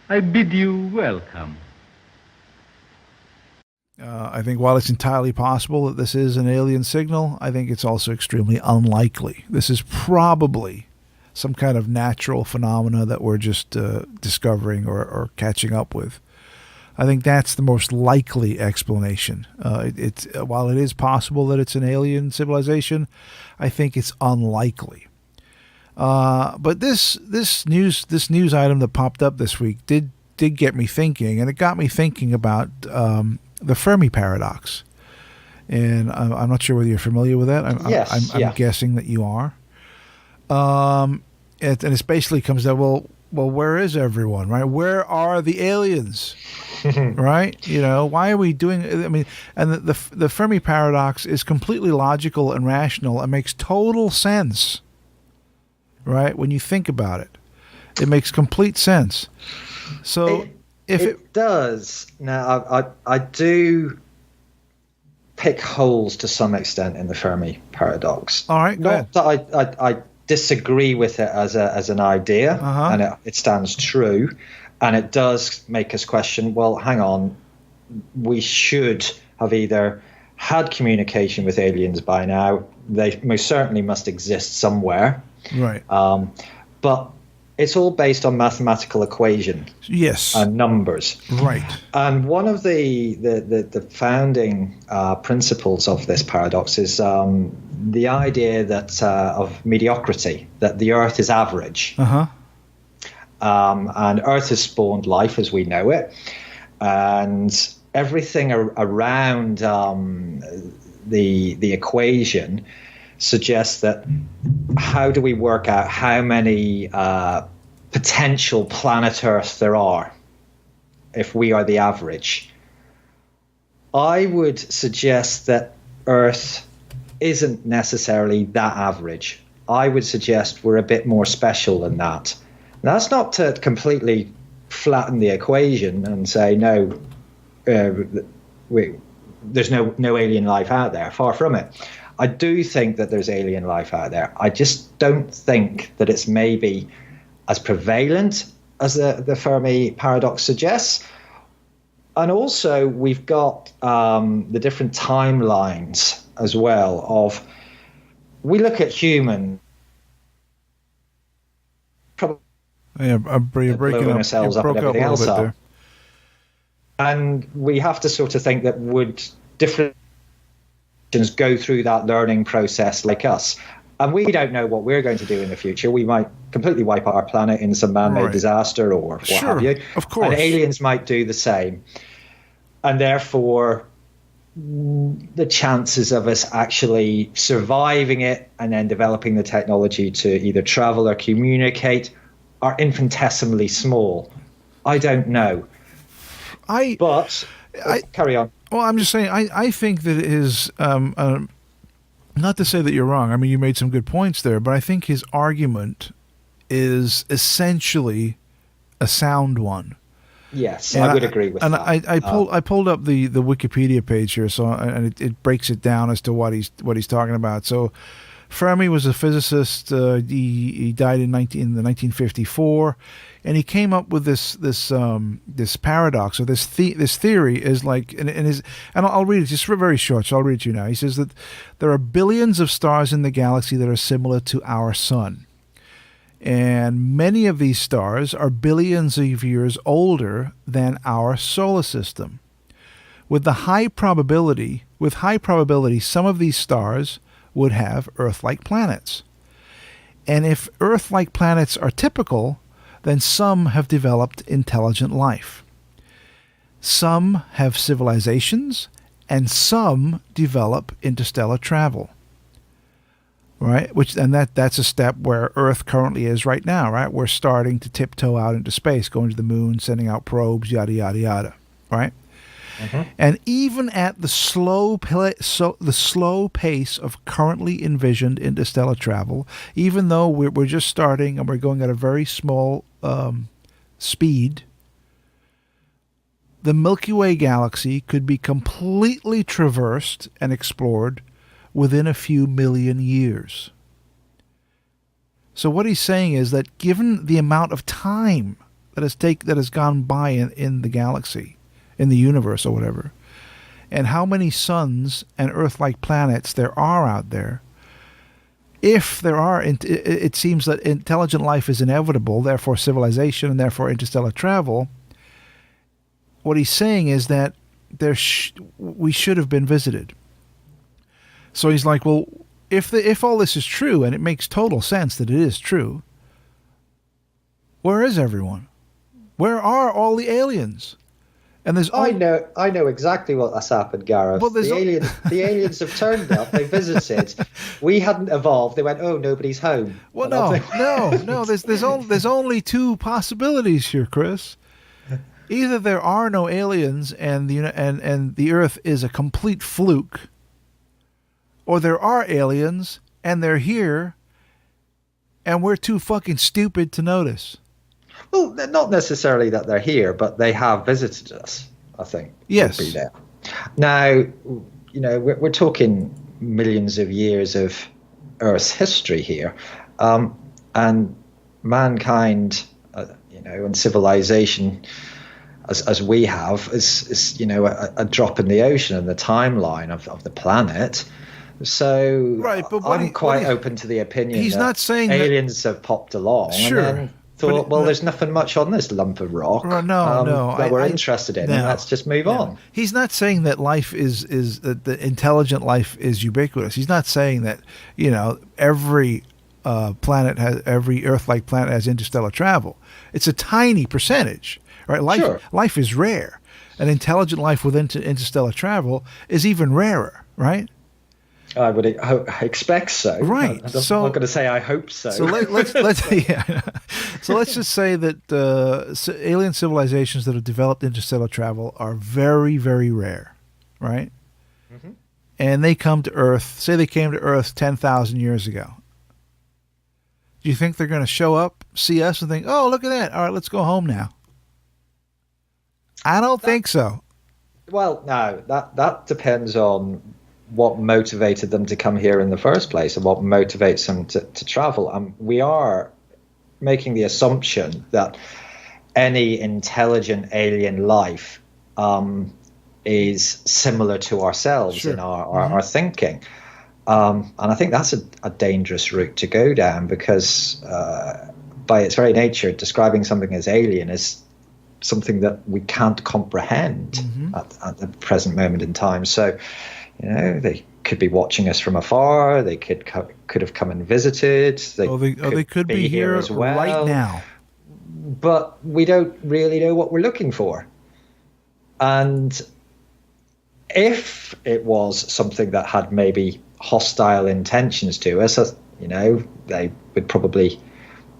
I bid you welcome. I think while it's entirely possible that this is an alien signal, I think it's also extremely unlikely. This is probably some kind of natural phenomena that we're just discovering or catching up with. I think that's the most likely explanation. While it is possible that it's an alien civilization, I think it's unlikely. But this news item that popped up this week did get me thinking, and it got me thinking about the Fermi paradox. And I'm not sure whether you're familiar with that. I'm guessing that you are. And it basically comes down, well, where is everyone, right? Where are the aliens, right? Why are we doing? I mean, and the Fermi paradox is completely logical and rational and makes total sense, right? When you think about it, it makes complete sense. So it does. Now, I do pick holes to some extent in the Fermi paradox. All right, go ahead. Not that I disagree with it as an idea, and it stands true, and it does make us question, well, hang on, we should have either had communication with aliens by now. They most certainly must exist somewhere. Right. But it's all based on mathematical equation. Yes. And numbers. Right. And one of the founding principles of this paradox is the idea that of mediocrity, that the Earth is average. And Earth has spawned life as we know it. And everything around the equation suggests that how do we work out how many potential planet Earth there are if we are the average? I would suggest that Earth isn't necessarily that average. I would suggest we're a bit more special than that. Now, that's not to completely flatten the equation and say, no, there's no alien life out there. Far from it. I do think that there's alien life out there. I just don't think that it's maybe as prevalent as the Fermi paradox suggests. And also, we've got the different timelines as well of, we look at human, probably breaking ourselves up and everything else up. And we have to sort of think that would different go through that learning process like us. And we don't know what we're going to do in the future. We might completely wipe out our planet in some man-made disaster or what have you. Of course. And aliens might do the same. And therefore, the chances of us actually surviving it and then developing the technology to either travel or communicate are infinitesimally small. I don't know. Carry on. Well, I'm just saying, I think that it is, not to say that you're wrong. I mean, you made some good points there, but I think his argument is essentially a sound one. Yes, I would agree with that. And I pulled up the Wikipedia page here, and it breaks it down as to what he's talking about. So, Fermi was a physicist. He died in 1954, and he came up with this paradox, or this theory is like, and I'll read it just very short. So I'll read it to you now. He says that there are billions of stars in the galaxy that are similar to our sun, and many of these stars are billions of years older than our solar system. With high probability, some of these stars would have Earth-like planets. And if Earth-like planets are typical, then some have developed intelligent life. Some have civilizations, and some develop interstellar travel. Right? That's a step where Earth currently is right now, right? We're starting to tiptoe out into space, going to the moon, sending out probes, yada, yada, yada. Right? And even at the slow pace of currently envisioned interstellar travel, even though we're just starting and we're going at a very small speed, the Milky Way galaxy could be completely traversed and explored within a few million years. So what he's saying is that given the amount of time that has gone by in the galaxy, in the universe or whatever, and how many suns and Earth-like planets there are out there. If there are, it seems that intelligent life is inevitable, therefore civilization, and therefore interstellar travel. What he's saying is that we should have been visited. So he's like, well, if all this is true, and it makes total sense that it is true, where is everyone? Where are all the aliens? And there's I know exactly what has happened, Gareth. Well, the aliens have turned up. They visited. We hadn't evolved. They went, oh, nobody's home. Well, no. There's only two possibilities here, Chris. Either there are no aliens and the Earth is a complete fluke, or there are aliens and they're here, and we're too fucking stupid to notice. Well, not necessarily that they're here, but they have visited us, I think. Yes. Would be there. Now, we're talking millions of years of Earth's history here. And mankind, and civilization, as we have, is a drop in the ocean in the timeline of the planet. So right, but I'm quite open to the opinion he's that not saying aliens have popped along. Sure. And then thought, there's nothing much on this lump of rock that we're interested in, and let's just move on. He's not saying that life is that the intelligent life is ubiquitous. He's not saying that every every Earth-like planet has interstellar travel. It's a tiny percentage, right? Life is rare, and intelligent life with interstellar travel is even rarer, right? I would expect so. Right. I'm not going to say I hope so. So let's So let's just say that alien civilizations that have developed interstellar travel are very, very rare, right? Mm-hmm. And they come to Earth. Say they came to Earth 10,000 years ago. Do you think they're going to show up, see us, and think, "Oh, look at that! All right, let's go home now"? I don't think so. Well, no. That depends on what motivated them to come here in the first place and what motivates them to travel. We are making the assumption that any intelligent alien life is similar to ourselves in our thinking. And I think that's a dangerous route to go down because by its very nature, describing something as alien is something that we can't comprehend at the present moment in time. So, they could be watching us from afar. They could have come and visited. They could be here as well right now. But we don't really know what we're looking for. And if it was something that had maybe hostile intentions to us, they would probably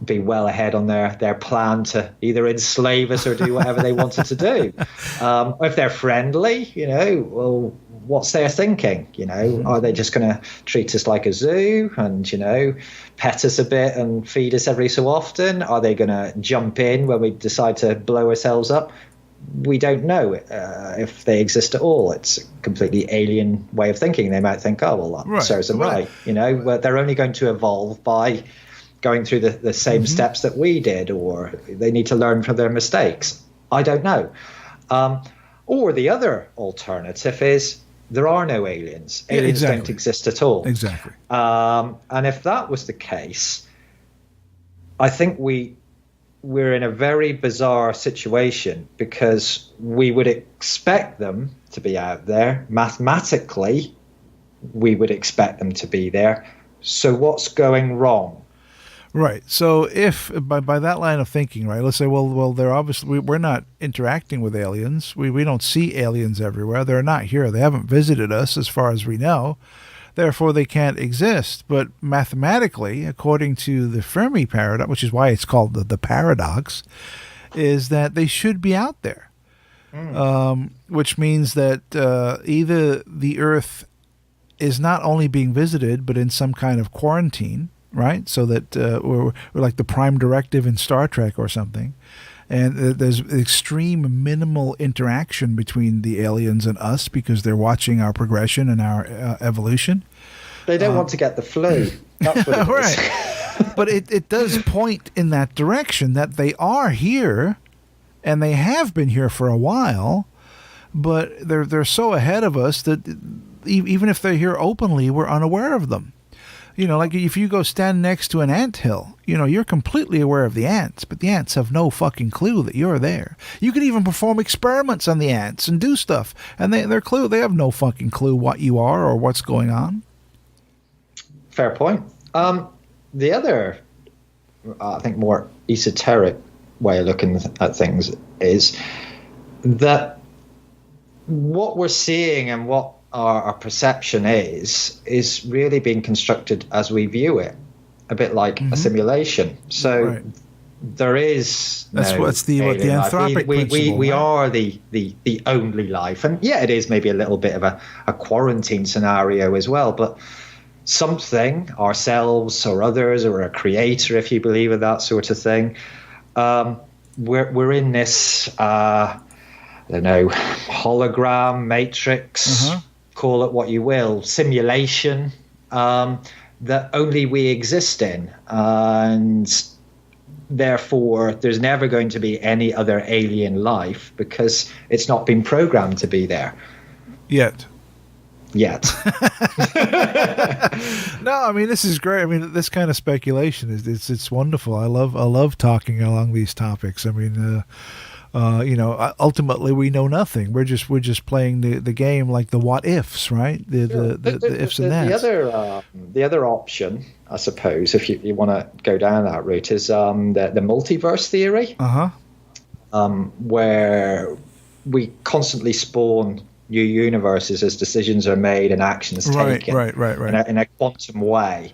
be well ahead on their plan to either enslave us or do whatever they wanted to do. If they're friendly, well, what's their thinking? Are they just going to treat us like a zoo and, pet us a bit and feed us every so often? Are they going to jump in when we decide to blow ourselves up? We don't know if they exist at all. It's a completely alien way of thinking. They might think, oh, well, that serves them right. They're only going to evolve by going through the same steps that we did, or they need to learn from their mistakes. I don't know. Or the other alternative is there are no aliens. Aliens don't exist at all. Exactly. And if that was the case, I think we're in a very bizarre situation because we would expect them to be out there. Mathematically, we would expect them to be there. So what's going wrong? Right. So if by that line of thinking, right, let's say, well, they're obviously we're not interacting with aliens. We don't see aliens everywhere. They're not here. They haven't visited us as far as we know. Therefore, they can't exist. But mathematically, according to the Fermi paradox, which is why it's called the paradox, is that they should be out there. Which means that either the Earth is not only being visited, but in some kind of quarantine, right? So that we're like the Prime Directive in Star Trek or something. And there's extreme minimal interaction between the aliens and us because they're watching our progression and our evolution. They don't want to get the flu. That's what it is. Right. But it does point in that direction that they are here and they have been here for a while, but they're so ahead of us that even if they're here openly, we're unaware of them. Like if you go stand next to an anthill, you're completely aware of the ants, but the ants have no fucking clue that you're there. You can even perform experiments on the ants and do stuff, and they have no fucking clue what you are or what's going on. Fair point. The other, I think, more esoteric way of looking at things is that what we're seeing and what our perception is really being constructed as we view it, a bit like a simulation. So there is what's the anthropic principle. We are the only life, and it is maybe a little bit of a quarantine scenario as well, but something, ourselves or others or a creator, if you believe in that sort of thing, we're in this I don't know, hologram matrix, call it what you will, simulation that only we exist in, and therefore there's never going to be any other alien life because it's not been programmed to be there yet. No, I mean, this is great. I mean, this kind of speculation it's wonderful. I love talking along these topics. I mean, ultimately we know nothing. We're just playing the game, like the what ifs, right? The ifs and that's. The other option, I suppose, if you want to go down that route, is the multiverse theory, where we constantly spawn new universes as decisions are made and actions taken in a quantum way.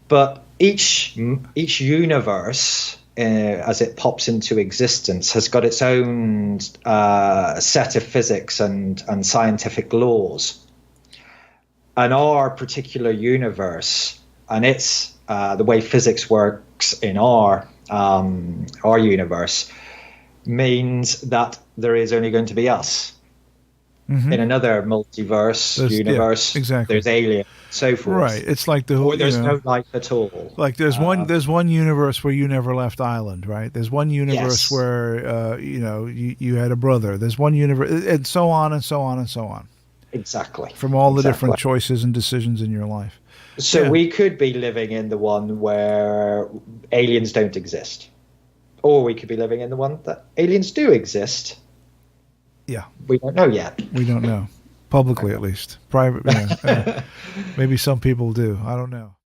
But each universe, as it pops into existence, has got its own set of physics and scientific laws. And our particular universe, and it's the way physics works in our universe, means that there is only going to be us. In another multiverse universe, exactly. There's aliens, so forth. Right, it's like there's no life at all. Like there's one universe where you never left island, right? There's one universe where you had a brother. There's one universe, and so on and so on and so on. Exactly. From all the different choices and decisions in your life. So we could be living in the one where aliens don't exist, or we could be living in the one that aliens do exist. Yeah, we don't know yet. We don't know, publicly at least. Private, maybe some people do. I don't know.